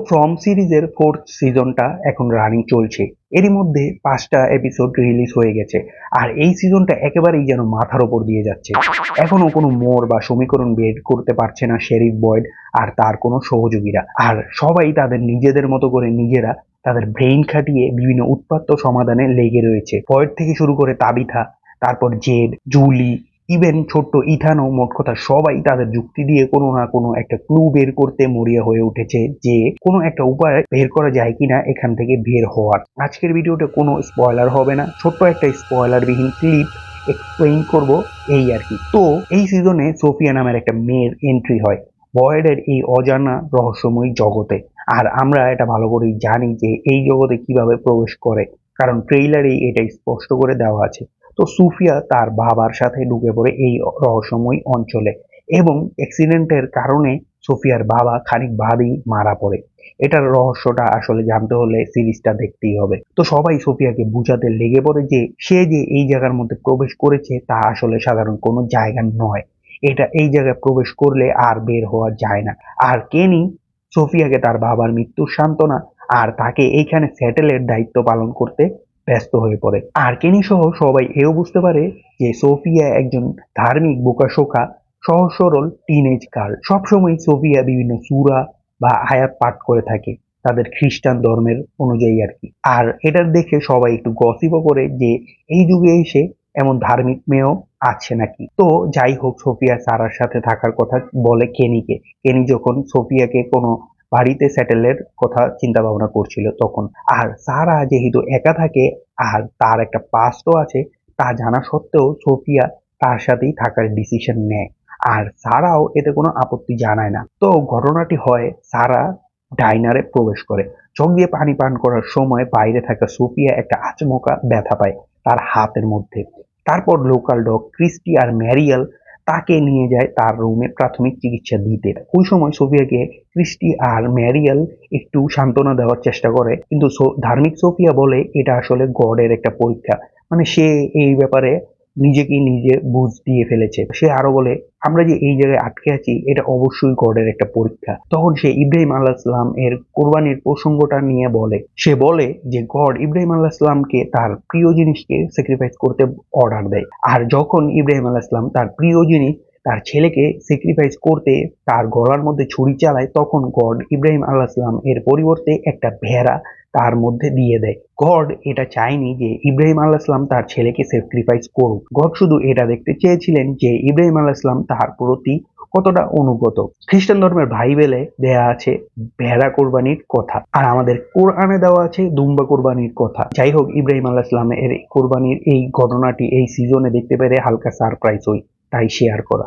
From সিরিজের 4th সিজনটা এখন রানিং চলছে। এরই মধ্যে 5টা এপিসোড রিলিজ হয়ে গেছে। আর এই সিজনটা একেবারেই যেন মাথার ওপর দিয়ে যাচ্ছে। এখনো কোনো মোড় বা সমীকরণ বের করতে পারছে না শেরিফ বয়েড আর তার কোনো সহযোগীরা। আর সবাই তাদের নিজেদের মতো করে নিজেরা তাদের ব্রেইন খাটিয়ে বিভিন্ন উৎপাত্ত সমাধানে লেগে রয়েছে। বয়েড থেকে শুরু করে তাবিথা, তারপর জেড, জুলি, ইভেন ছোট্ট ইথানও, মোট কথা সবাই তাদের যুক্তি দিয়ে কোনো না কোনো একটা ক্লু বের করতে মরিয়া হয়ে উঠেছে যে কোনো একটা উপায় বের করা যায় কিনা এখান থেকে বের হওয়ার। আজকের ভিডিওতে কোনো স্পয়লার হবে না, ছোট্ট একটা স্পয়লার বিহীন ক্লিপ এক্সপ্লেইন করব এই আর কি। তো এই সিজনে সোফিয়া নামের একটা মেয়ের এন্ট্রি হয় বয়েডের এই অজানা রহস্যময় জগতে। আর আমরা এটা ভালো করেই জানি যে এই জগতে কিভাবে প্রবেশ করে, কারণ ট্রেইলারেই এটা স্পষ্ট করে দেওয়া আছে। তো সুফিয়া তার বাবার সাথে ঢুকে পড়ে এই রহস্যময় অঞ্চলে এবং অ্যাক্সিডেন্টের কারণে সোফিয়ার বাবা খানিক বাদেই মারা পড়ে। এটার রহস্যটা আসলে জানতে হলে সিরিজটা দেখতেই হবে। তো সবাই সোফিয়াকে বুঝাতে লেগে পড়ে যে সে যে এই জায়গার মধ্যে প্রবেশ করেছে তা আসলে সাধারণ কোনো জায়গা নয়, এটা এই জায়গায় প্রবেশ করলে আর বের হওয়া যায় না। আর কেনি সোফিয়াকে তার বাবার মৃত্যুর সান্ত্বনা আর তাকে এইখানে সেটেলের দায়িত্ব পালন করতে ব্যস্ত হয়ে পড়ে। আর কেনি সহ সবাই এও বুঝতে পারে যে সোফিয়া একজন ধার্মিক বোকাশোকা সহজ সরল টিনেজ গার্ল। সবসময় সোফিয়া বিভিন্ন সূরা বা আয়াত পাঠ করে থাকে তাদের খ্রিস্টান ধর্মের অনুযায়ী আর কি। আর এটার দেখে সবাই একটু গসিপও করে যে এই যুগে এসে এমন ধার্মিক মেয়েও আছে নাকি। তো যাই হোক, সোফিয়া সারার সাথে থাকার কথা বলে কেনিকে। কেনি যখন সোফিয়াকে কোনো বাড়িতে সেটেলের কথা চিন্তা ভাবনা করছিল তখন। আর সারা যেহেতু একা থাকে আর তার একটা পাস্টও আছে তা জানা সত্ত্বেও সোফিয়া তার সাথেই থাকার ডিসিশন নেয়। আর সারাও এতে কোনো আপত্তি জানায় না। তো ঘটনাটি হয় সারা ডাইনারে প্রবেশ করে। চোখ দিয়ে পানি পান করার সময় বাইরে থাকা সোফিয়া একটা আচমকা ব্যথা পায় তার হাতের মধ্যে। তারপর লোকাল ডগ ক্রিস্টি আর ম্যারিয়াল তাকে নিয়ে যায় তার রুমে প্রাথমিক চিকিৎসা দিতে। ওই সময় সোফিয়াকে ক্রিস্টি আর ম্যারিয়াল একটু সান্ত্বনা দেওয়ার চেষ্টা করে, কিন্তু ধার্মিক সোফিয়া বলে এটা আসলে গডের একটা পরীক্ষা, মানে সে এই ব্যাপারে নিজেকে নিজে বুঝ দিয়ে ফেলেছে। সে আরো বলে আমরা যে এই জায়গায় আটকে আছি এটা অবশ্যই গডের একটা পরীক্ষা। তখন সে ইব্রাহিম আলাইহিস সালাম এর কোরবানির প্রসঙ্গটা নিয়ে বলে। সে বলে যে গড ইব্রাহিম আলাইহিস সালামকে তার প্রিয় জিনিসকে স্যাক্রিফাইস করতে অর্ডার দেয়। আর যখন ইব্রাহিম আলাইহিস সালাম তার প্রিয় জিনিস তার ছেলেকে স্যাক্রিফাইস করতে তার গলার মধ্যে ছুরি চালায়, তখন গড ইব্রাহিম আলাইহিস সালাম এর পরিবর্তে একটা ভেড়া তার মধ্যে দিয়ে দেয়। গড এটা চায়নি যে ইব্রাহিম আলাইহিস সালাম তার ছেলেকে স্যাক্রিফাইস করুক। গড শুধু এটা দেখতে চেয়েছিলেন যে ইব্রাহিম আলাইহিস সালাম তার প্রতি কতটা অনুগত। খ্রিস্টান ধর্মের বাইবেলে দেয়া আছে ভেড়া কোরবানির কথা, আর আমাদের কোরআনে দেওয়া আছে দুম্বা কোরবানির কথা। যাই হোক, ইব্রাহিম আলাইহিস সালাম এর কোরবানির এই ঘটনাটি এই সিজনে দেখতে পেরে হালকা সারপ্রাইজ হই, তাই শেয়ার করা।